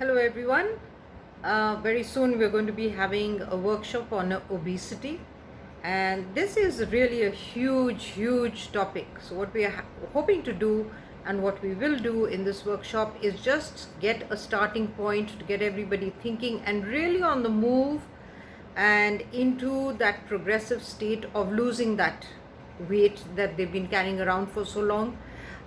Hello everyone. Very soon we're going to be having a workshop on obesity, and this is really a huge topic. So what we are hoping to do and what we will do in this workshop is just get a starting point to get everybody thinking and really on the move and into that progressive state of losing that weight that they've been carrying around for so long.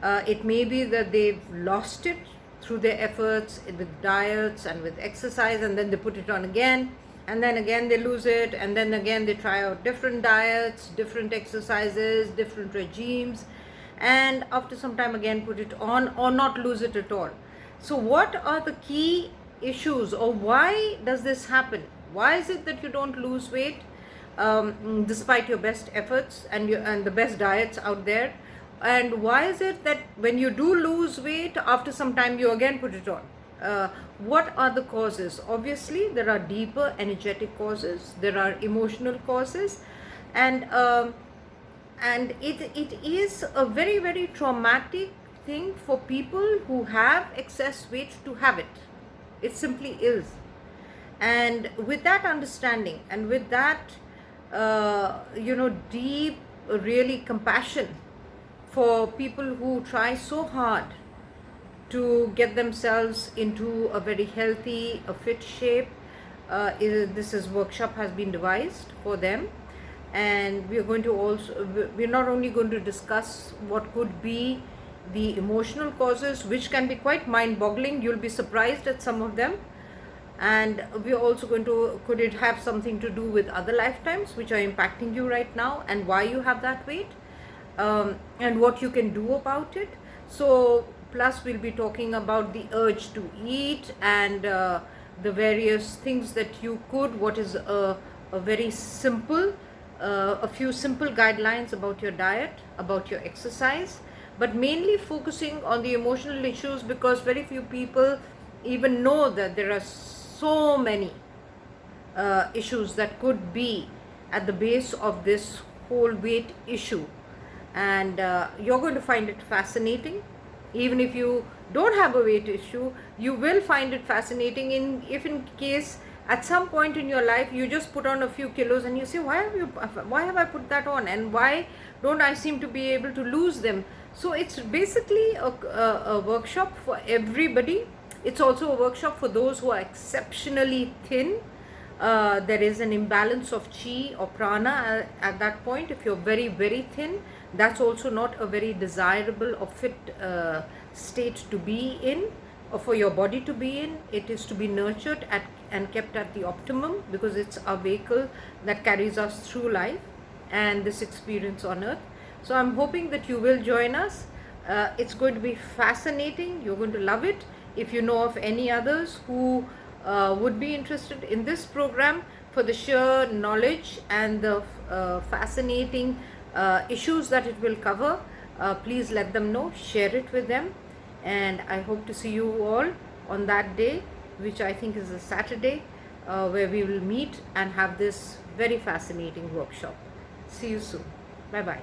It may be that they've lost it through their efforts with diets and with exercise, and then they put it on again, and then again they lose it, and then again they try out different diets, different exercises, different regimes, and after some time again put it on or not lose it at all. So what are the key issues, or why does this happen? Why is it that you don't lose weight despite your best efforts and the best diets out there? And why is it that when you do lose weight, after some time you again put it on? What are the causes? Obviously, there are deeper energetic causes, there are emotional causes, and it is a very traumatic thing for people who have excess weight to have it. It simply is. And with that understanding and with that deep really compassion for people who try so hard to get themselves into a very healthy, a fit shape, this workshop has been devised for them. And we're not only going to discuss what could be the emotional causes, which can be quite mind-boggling. You'll be surprised at some of them. And we're also going to, could it have something to do with other lifetimes which are impacting you right now, and why you have that weight, and what you can do about it. So plus we'll be talking about the urge to eat and the various things that you could, what is a very simple, a few simple guidelines about your diet, about your exercise, but mainly focusing on the emotional issues, because very few people even know that there are so many issues that could be at the base of this whole weight issue. And you're going to find it fascinating. Even if you don't have a weight issue, you will find it fascinating if in case at some point in your life you just put on a few kilos and you say, why have I put that on, and why don't I seem to be able to lose them? So it's basically a workshop for everybody. It's also a workshop for those who are exceptionally thin. There is an imbalance of chi or prana at that point. If you're very thin, that's also not a very desirable or fit state to be in, or for your body to be in. It is to be nurtured and kept at the optimum, because it's a vehicle that carries us through life and this experience on earth. So I'm hoping that you will join us. It's going to be fascinating. You're going to love it. If you know of any others who would be interested in this program for the sheer knowledge and the fascinating issues that it will cover, please let them know, share it with them. And I hope to see you all on that day, which I think is a Saturday, where we will meet and have this very fascinating workshop. See you soon. Bye bye.